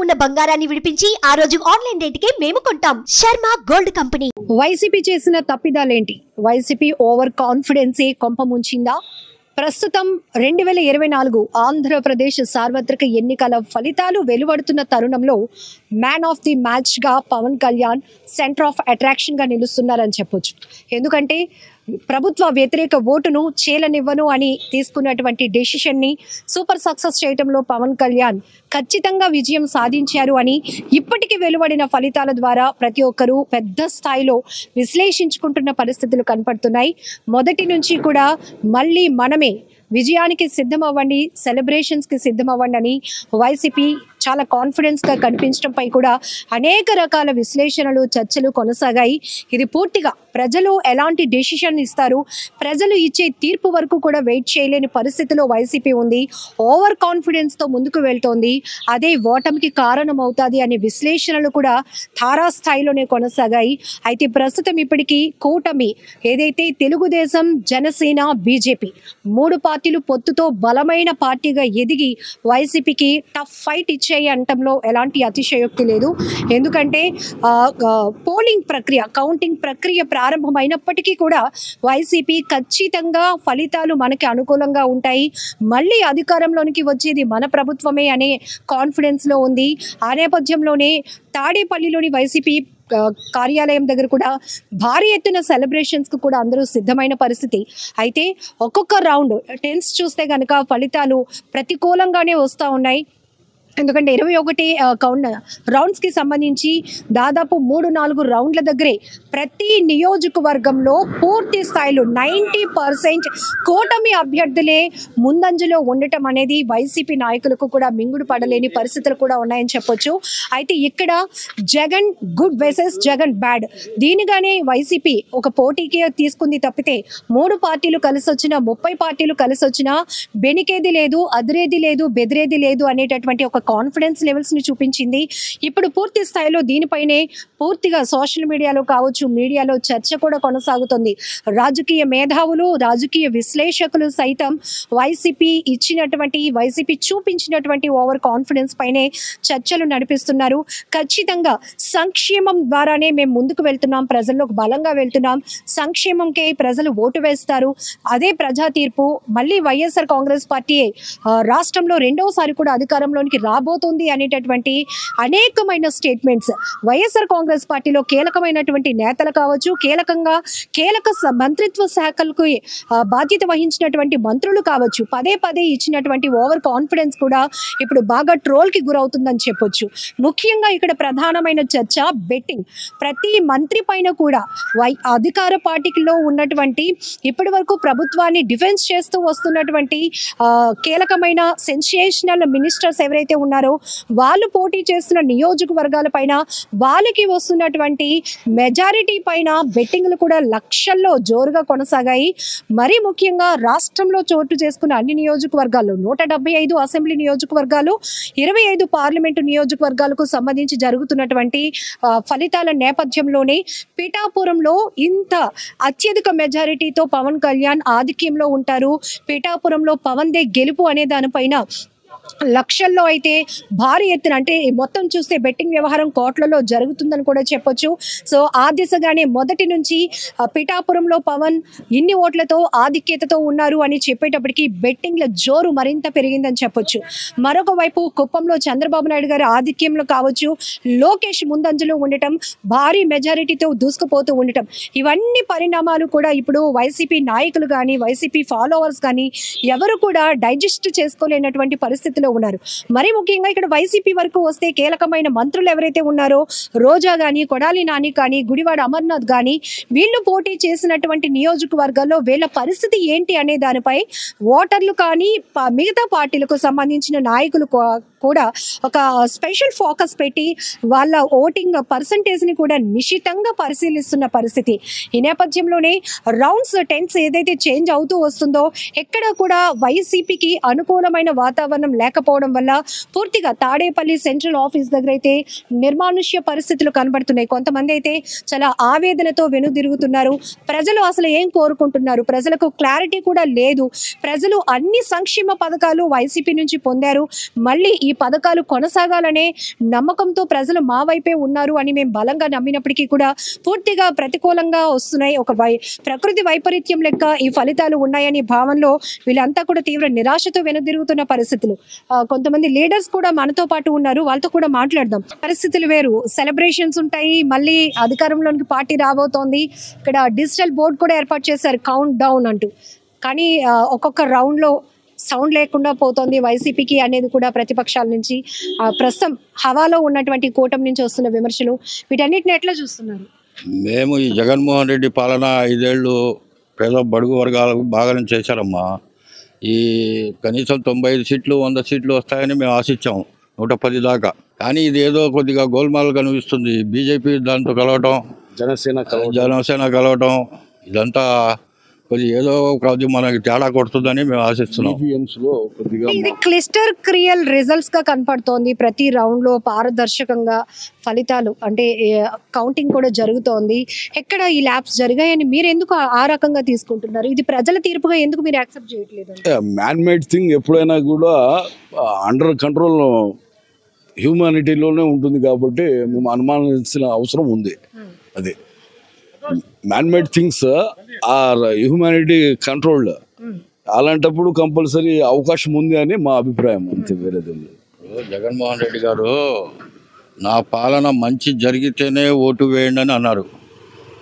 ఉన్న బంగారాన్ని విడిపించి ఆ రోజు ఆన్లైన్ రేటుకే మేము కొంటాం. Sharma gold company. వైసీపీ చేసిన తప్పిదాలేంటి? వైసీపీ ఓవర్ కాన్ఫిడెన్సే కొంప ముంచిందా? ప్రస్తుతం 2024 ఆంధ్రప్రదేశ్ సార్వత్రిక ఎన్నికల ఫలితాలు వెలువడుతున్న తరుణంలో మ్యాన్ ఆఫ్ ది మ్యాచ్ గా Pavan Kalyan centre of attraction గా నిలుస్తున్నారని చెప్పొచ్చు. ఎందుకంటే ప్రభుత్వ వ్యతిరేక ఓటును చేలనివ్వను అని తీసుకున్నటువంటి డెసిషన్ ని సూపర్ సక్సెస్ చేయడంలో పవన్ కళ్యాణ్ ఖచ్చితంగా విజయం సాధించారు అని ఇప్పటికీ వెలువడిన ఫలితాల ద్వారా ప్రతి ఒక్కరూ పెద్ద స్థాయిలో విశ్లేషించుకుంటున్న పరిస్థితులు కనపడుతున్నాయి. మొదటి నుంచి కూడా మళ్ళీ మనమే విజయానికి సిద్ధం అవ్వండి, సెలబ్రేషన్స్ కి సిద్ధం అవ్వండి అని వైసీపీ చాలా కాన్ఫిడెన్స్ గా కనిపించడంపై కూడా అనేక రకాల విశ్లేషణలు, చర్చలు కొనసాగాయి. ఇది పూర్తిగా ప్రజలు ఎలాంటి డెసిషన్ ఇస్తారు, ప్రజలు ఇచ్చే తీర్పు వరకు కూడా వెయిట్ చేయలేని పరిస్థితిలో వైసీపీ ఉంది. ఓవర్ కాన్ఫిడెన్స్ తో ముందుకు వెళ్తోంది. అదే ఓటమికి కారణం అవుతుంది అనే విశ్లేషణలు కూడా తారాస్థాయిలోనే కొనసాగాయి. అయితే ప్రస్తుతం ఇప్పటికీ కూటమి ఏదైతే తెలుగుదేశం, జనసేన, బీజేపీ 3 పార్టీలు పొత్తుతో బలమైన పార్టీగా ఎదిగి వైసీపీకి టఫ్ ఫైట్ ఇచ్చాయి అనటంలో ఎలాంటి అతిశయోక్తి లేదు. ఎందుకంటే పోలింగ్ ప్రక్రియ, కౌంటింగ్ ప్రక్రియ ప్రారంభమైనప్పటికీ కూడా వైసీపీ ఖచ్చితంగా ఫలితాలు మనకి అనుకూలంగా ఉంటాయి, మళ్ళీ అధికారంలోనికి వచ్చేది మన ప్రభుత్వమే అనే కాన్ఫిడెన్స్ లో ఉంది. ఆ నేపథ్యంలోనే తాడేపల్లిలోని వైసీపీ కార్యాలయం దగ్గర కూడా భారీ ఎత్తున సెలబ్రేషన్స్ కు కూడా అందరూ సిద్ధమైన పరిస్థితి. అయితే ఒక్కొక్క రౌండ్ టెన్స్ చూస్తే కనుక ఫలితాలు ప్రతికూలంగానే వస్తూ ఉన్నాయి. ఎందుకంటే 21 రౌండ్స్ కి సంబంధించి దాదాపు 3-4 రౌండ్ల దగ్గరే ప్రతి నియోజకవర్గంలో పూర్తి స్థాయిలో 90% కూటమి అభ్యర్థులే ముందంజలో ఉండటం అనేది వైసీపీ నాయకులకు కూడా మింగుడు పడలేని పరిస్థితులు కూడా ఉన్నాయని చెప్పొచ్చు. అయితే ఇక్కడ Jagan good versus Jagan bad, దీనిగానే వైసీపీ ఒక పోటీకి తీసుకుంది తప్పితే 3 పార్టీలు కలిసి వచ్చినా 30 పార్టీలు కలిసి వచ్చినా బెనికేది లేదు, అదిరేది లేదు, బెదిరేది లేదు అనేటటువంటి ఒక కాన్ఫిడెన్స్ లెవెల్స్ ని చూపించింది. ఇప్పుడు పూర్తి స్థాయిలో దీనిపైనే పూర్తిగా సోషల్ మీడియాలో కావచ్చు, మీడియాలో చర్చ కూడా కొనసాగుతుంది. రాజకీయ మేధావులు, రాజకీయ విశ్లేషకులు సైతం వైసీపీ చూపించినటువంటి ఓవర్ కాన్ఫిడెన్స్ పైనే చర్చలు నడిపిస్తున్నారు. ఖచ్చితంగా సంక్షేమం ద్వారానే మేము ముందుకు వెళ్తున్నాం, ప్రజల్లోకి బలంగా వెళ్తున్నాం, సంక్షేమంకే ప్రజలు ఓటు వేస్తారు, అదే ప్రజా తీర్పు, మళ్ళీ వైఎస్ఆర్ కాంగ్రెస్ పార్టీ రాష్ట్రంలో రెండవసారి కూడా అధికారంలోనికి రాబోతుంది అనేటటువంటి అనేకమైన స్టేట్మెంట్స్ వైఎస్ఆర్ కాంగ్రెస్ పార్టీలో కీలకమైనటువంటి నేతలు కావచ్చు, కీలక మంత్రిత్వ శాఖలకు బాధ్యత వహించినటువంటి మంత్రులు కావచ్చు, పదే పదే ఇచ్చినటువంటి ఓవర్ కాన్ఫిడెన్స్ కూడా ఇప్పుడు బాగా ట్రోల్ కి గురవుతుందని చెప్పొచ్చు. ముఖ్యంగా ఇక్కడ ప్రధానమైన చర్చ బెట్టింగ్. ప్రతి మంత్రి పైన కూడా అధికార పార్టీలో ఉన్నటువంటి ఇప్పటి వరకు ప్రభుత్వాన్ని డిఫెన్స్ చేస్తూ వస్తున్నటువంటి కీలకమైన సెన్సేషనల్ మినిస్టర్స్ ఎవరైతే ఉన్నారో వాళ్ళు పోటీ చేస్తున్న నియోజకవర్గాల పైన వాళ్ళకి వస్తున్నటువంటి మెజారిటీ పైన బెట్టింగ్లు కూడా లక్షల్లో జోరుగా కొనసాగాయి. మరీ ముఖ్యంగా రాష్ట్రంలో చోటు చేసుకున్న అన్ని నియోజకవర్గాల్లో 175 అసెంబ్లీ నియోజకవర్గాలు, 25 పార్లమెంటు నియోజకవర్గాలకు సంబంధించి జరుగుతున్నటువంటి ఫలితాల నేపథ్యంలోనే పిఠాపురంలో ఇంత అత్యధిక మెజారిటీతో పవన్ కళ్యాణ్ ఆధిక్యంలో ఉంటారు. పిఠాపురంలో పవన్ దే గెలుపు అనే దానిపైన లక్షల్లో అయితే భారీ ఎత్తున, అంటే మొత్తం చూస్తే బెట్టింగ్ వ్యవహారం కోట్లలో జరుగుతుందని కూడా చెప్పొచ్చు. సో ఆ దిశగానే మొదటి నుంచి పిఠాపురంలో పవన్ ఇన్ని ఓట్లతో ఆధిక్యతతో ఉన్నారు అని చెప్పేటప్పటికి బెట్టింగ్ల జోరు మరింత పెరిగిందని చెప్పొచ్చు. మరొక వైపు కుప్పంలో చంద్రబాబు నాయుడు గారి ఆధిక్యంలో కావచ్చు, లోకేష్ ముందంజలో ఉండటం, భారీ మెజారిటీతో దూసుకుపోతూ ఉండటం, ఇవన్నీ పరిణామాలు కూడా ఇప్పుడు వైసీపీ నాయకులు కానీ వైసీపీ ఫాలోవర్స్ కానీ ఎవరు కూడా డైజెస్ట్ చేసుకోలేనటువంటి పరిస్థితిలో ఉన్నారు. మరి ముఖ్యంగా ఇక్కడ వైసీపీ వరకు వస్తే కీలకమైన మంత్రులు ఎవరైతే ఉన్నారో రోజా గాని, కొడాలి నాని కానీ, గుడివాడ అమర్నాథ్ గాని, వీళ్ళు పోటీ చేసినటువంటి నియోజకవర్గాల్లో వీళ్ళ పరిస్థితి ఏంటి అనే దానిపై ఓటర్లు కానీ మిగతా పార్టీలకు సంబంధించిన నాయకులు కూడా ఒక స్పెషల్ ఫోకస్ పెట్టి వాళ్ళ ఓటింగ్ పర్సంటేజ్ ని కూడా నిశితంగా పరిశీలిస్తున్న పరిస్థితి. ఈ నేపథ్యంలోనే రౌండ్స్ టెన్స్ ఏదైతే చేంజ్ అవుతూ వస్తుందో ఎక్కడ కూడా వైసీపీకి అనుకూలమైన వాతావరణం లేకపోవడం వల్ల పూర్తిగా తాడేపల్లి సెంట్రల్ ఆఫీస్ దగ్గర అయితే నిర్మానుష్య పరిస్థితులు కనబడుతున్నాయి. కొంతమంది అయితే చాలా ఆవేదనతో వెనుదిరుగుతున్నారు. ప్రజలు అసలు ఏం కోరుకుంటున్నారు, ప్రజలకు క్లారిటీ కూడా లేదు. ప్రజలు అన్ని సంక్షేమ పథకాలు వైసీపీ నుంచి పొందారు, మళ్ళీ ఈ పథకాలు కొనసాగాలనే నమ్మకంతో ప్రజలు మా వైపే ఉన్నారు అని మేము బలంగా నమ్మినప్పటికీ కూడా పూర్తిగా ప్రతికూలంగా వస్తున్నాయి. ఒక ప్రకృతి వైపరీత్యం లెక్క ఈ ఫలితాలు ఉన్నాయని భావనలో వీళ్ళంతా కూడా తీవ్ర నిరాశతో వెనుదిరుగుతున్న పరిస్థితులు. కొంతమంది లీడర్స్ కూడా మనతో పాటు ఉన్నారు, వాళ్ళతో కూడా మాట్లాడదాం. పరిస్థితులు వేరు, సెలబ్రేషన్స్ ఉంటాయి, మళ్ళీ అధికారంలోనికి పార్టీ రాబోతోంది. ఇక్కడ డిజిటల్ బోర్డు కూడా ఏర్పాటు చేశారు కౌంట్ డౌన్ అంటూ. కానీ ఒక్కొక్క రౌండ్ లో సౌండ్ లేకుండా పోతోంది వైసీపీకి అనేది కూడా ప్రతిపక్షాల నుంచి, ప్రస్తుతం హవాలో ఉన్నటువంటి కూటమి నుంచి వస్తున్న విమర్శలు. వీటన్నిటిని ఎట్లా చూస్తున్నారు? మేము ఈ జగన్మోహన్ రెడ్డి పాలన 5 ఏళ్ళు పేద బడుగు వర్గాలకు బాగా చేశారమ్మా. ఈ కనీసం 95 సీట్లు 100 సీట్లు వస్తాయని మేము ఆశించాం, 110 దాకా. కానీ ఇది ఏదో కొద్దిగా గోల్మాల్ కనిపిస్తుంది. బీజేపీ దాంతో కలవటం, జనసేన కలవటం, ఇదంతా కొద్దిగా ఏదో కొద్దిగా మనకి తేడా కొడుతుందని మేము ఆశిస్తున్నాం. ఇది క్లిస్టర్ క్రియల్ రిజల్ట్స్ గా కనపడుతోంది. ప్రతి రౌండ్ లో పారదర్శకంగా ఫలితాలు అంటే కౌంటింగ్ కూడా జరుగుతోంది. ఎక్కడ ఈ ల్యాబ్స్ జరిగాయని మీరు ఎందుకు ఆ రకంగా తీసుకుంటున్నారు? ఇది ప్రజల తీర్పుగా ఎందుకు మీరు యాక్సెప్ట్ చేయట్లేదు? మ్యాన్ మేడ్ థింగ్ ఎప్పుడైనా కూడా అండర్ కంట్రోల్ హ్యూమానిటీలోనే ఉంటుంది కాబట్టి మేము అనుమానించిన అవసరం ఉంది. అది man made things are humanity controlled. అలాంటప్పుడు కంపల్సరీ అవకాశం ఉంది అని మా అభిప్రాయం, అంతే, వేరేది. జగన్మోహన్ రెడ్డి గారు నా పాలన మంచి జరిగితేనే ఓటు వేయండి అని అన్నారు.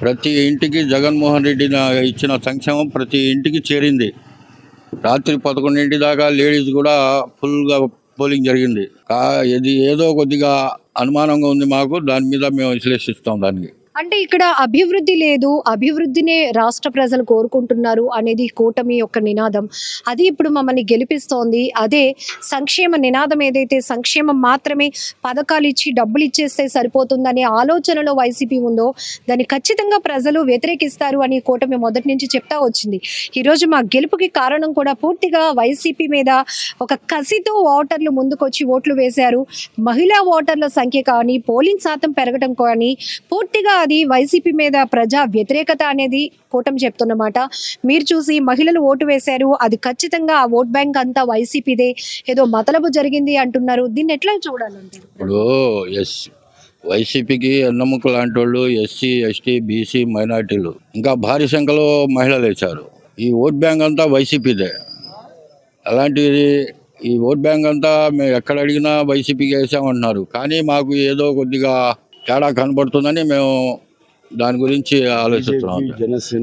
ప్రతి ఇంటికి జగన్మోహన్ రెడ్డి ఇచ్చిన సంక్షేమం ప్రతి ఇంటికి చేరింది. రాత్రి 11 దాకా లేడీస్ కూడా ఫుల్గా పోలింగ్ జరిగింది. ఇది ఏదో కొద్దిగా అనుమానంగా ఉంది మాకు, దాని మీద మేము విశ్లేషిస్తాం దానికి. అంటే ఇక్కడ అభివృద్ధి లేదు, అభివృద్ధినే రాష్ట్ర ప్రజలు కోరుకుంటున్నారు అనేది కూటమి యొక్క నినాదం. అది ఇప్పుడు మమ్మల్ని గెలిపిస్తోంది. అదే సంక్షేమ నినాదం ఏదైతే సంక్షేమం మాత్రమే పథకాలు ఇచ్చి డబ్బులు ఇచ్చేస్తే సరిపోతుందనే ఆలోచనలో వైసీపీ ఉందో దాన్ని ఖచ్చితంగా ప్రజలు వ్యతిరేకిస్తారు అని కూటమి మొదటి నుంచి చెప్తా వచ్చింది. ఈరోజు మా గెలుపుకి కారణం కూడా పూర్తిగా వైసీపీ మీద ఒక కసితో ఓటర్లు ముందుకొచ్చి ఓట్లు వేశారు. మహిళా ఓటర్ల సంఖ్య కానీ, పోలింగ్ శాతం పెరగడం కానీ పూర్తిగా అది వైసీపీ మీద ప్రజా వ్యతిరేకత అనేది కూటమి చెప్తున్నమాట. మీరు చూసి మహిళలు ఓటు వేశారు, అది ఖచ్చితంగా ఆ ఓట్ బ్యాంక్ అంతా వైసీపీదే, ఏదో మతలబు జరిగింది అంటున్నారు. దీన్ని ఎట్లా చూడాలంటారు? ఇప్పుడు వైసీపీకి ఎన్నముక లాంటి వాళ్ళు ఎస్సీ, ఎస్టీ, బీసీ, మైనార్టీలు, ఇంకా భారీ సంఖ్యలో మహిళలు వేశారు. ఈ ఓట్ బ్యాంక్ అంతా వైసీపీదే. అలాంటిది ఈ ఓట్ బ్యాంక్ అంతా మేము ఎక్కడ అడిగినా వైసీపీకి వేసామంటున్నారు. కానీ మాకు ఏదో కొద్దిగా తేడా కనబడుతుందని మేము దాని గురించి ఆలోచిస్తున్నాం.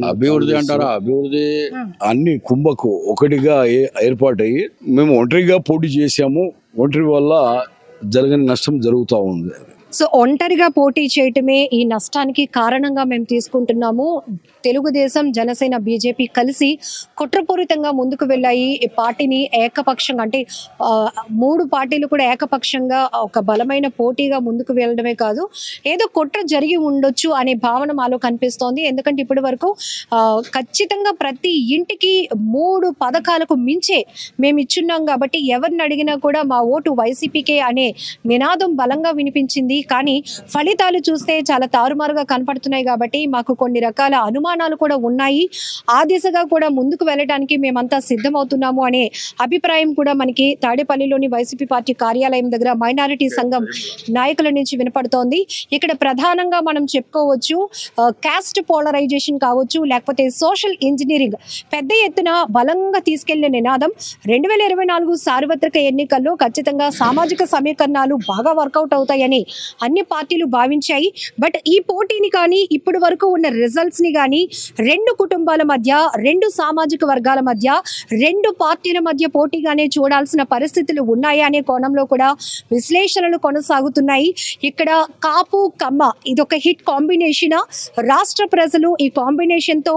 అభివృద్ధి అంటారా? అభివృద్ధి అన్ని కుంభకు ఒకటిగా ఏర్పాటయ్యి మేము ఒంటరిగా పోటీ చేశాము. ఒంటరి వల్ల జరగని నష్టం జరుగుతూ ఉంది. సో ఒంటరిగా పోటీ చేయటమే ఈ నష్టానికి కారణంగా మేము తీసుకుంటున్నాము. తెలుగుదేశం, జనసేన, బీజేపీ కలిసి కుట్రపూరితంగా ముందుకు వెళ్ళాయి. ఈ పార్టీని ఏకపక్షంగా అంటే 3 పార్టీలు కూడా ఏకపక్షంగా ఒక బలమైన పోటీగా ముందుకు వెళ్ళడమే కాదు, ఏదో కుట్ర జరిగి ఉండొచ్చు అనే భావన మాలో కనిపిస్తోంది. ఎందుకంటే ఇప్పటి వరకు ఖచ్చితంగా ప్రతి ఇంటికి 3 పథకాలకు మించే మేము ఇచ్చున్నాం కాబట్టి ఎవరిని అడిగినా కూడా మా ఓటు వైసీపీకే అనే నినాదం బలంగా వినిపించింది. కానీ ఫలితాలు చూస్తే చాలా తారుమారుగా కనపడుతున్నాయి కాబట్టి మాకు కొన్ని రకాల అనుమానాలు కూడా ఉన్నాయి. ఆ దిశగా కూడా ముందుకు వెళ్ళడానికి మేమంతా సిద్ధమవుతున్నాము అనే అభిప్రాయం కూడా మనకి తాడేపల్లిలోని వైసీపీ పార్టీ కార్యాలయం దగ్గర మైనారిటీ సంఘం నాయకుల నుంచి వినపడుతోంది. ఇక్కడ ప్రధానంగా మనం చెప్పుకోవచ్చు కాస్ట్ పోలరైజేషన్ కావచ్చు, లేకపోతే సోషల్ ఇంజనీరింగ్ పెద్ద ఎత్తున బలంగా తీసుకెళ్లిన నినాదం. 2024 సార్వత్రిక ఎన్నికల్లో ఖచ్చితంగా సామాజిక సమీకరణాలు బాగా వర్కౌట్ అవుతాయని అన్ని పార్టీలు భావించాయి. బట్ ఈ పోటీని కానీ ఇప్పటి వరకు ఉన్న రిజల్ట్స్ ని కానీ 2 కుటుంబాల మధ్య, 2 సామాజిక వర్గాల మధ్య, 2 పార్టీల మధ్య పోటీగానే చూడాల్సిన పరిస్థితులు ఉన్నాయి అనే కోణంలో కూడా విశ్లేషణలు కొనసాగుతున్నాయి. ఇక్కడ కాపు కమ్మ ఇదొక హిట్ కాంబినేషన్. రాష్ట్ర ప్రజలు ఈ కాంబినేషన్ తో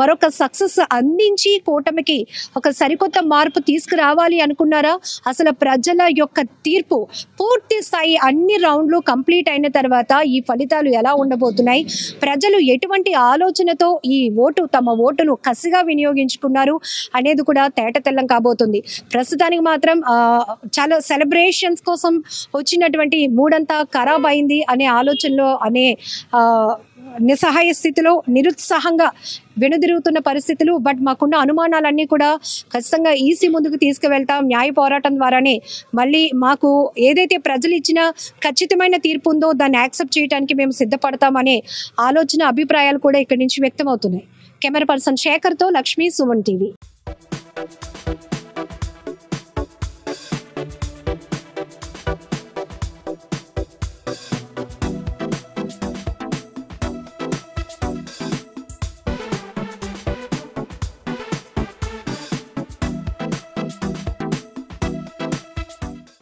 మరొక సక్సెస్ అందించి కూటమికి ఒక సరికొత్త మార్పు తీసుకురావాలి అనుకున్నారా? అసలు ప్రజల యొక్క తీర్పు పూర్తి స్థాయి అన్ని రౌండ్లు కంప్లీట్ అయిన తర్వాత ఈ ఫలితాలు ఎలా ఉండబోతున్నాయి, ప్రజలు ఎటువంటి ఆలోచనతో ఈ తమ ఓటును కసిగా వినియోగించుకున్నారు అనేది కూడా తేటతెల్లం కాబోతుంది. ప్రస్తుతానికి మాత్రం చాలా సెలబ్రేషన్స్ కోసం వచ్చినటువంటి మూడంతా ఖరాబ్ అయింది అనే ఆలోచనలో నిస్సహాయ స్థితిలో నిరుత్సాహంగా వెనుదిరుగుతున్న పరిస్థితులు. బట్ మాకున్న అనుమానాలన్నీ కూడా ఖచ్చితంగా ఈసీ ముందుకు తీసుకువెళ్తాం. న్యాయ పోరాటం ద్వారానే మళ్ళీ మాకు ఏదైతే ప్రజలు ఇచ్చిన ఖచ్చితమైన తీర్పు ఉందో దాన్ని యాక్సెప్ట్ చేయడానికి మేము సిద్ధపడతామనే ఆలోచన, అభిప్రాయాలు కూడా ఇక్కడి నుంచి వ్యక్తం అవుతున్నాయి. కెమెరా పర్సన్ శేఖర్తో లక్ష్మీ, సుమన్ టీవీ.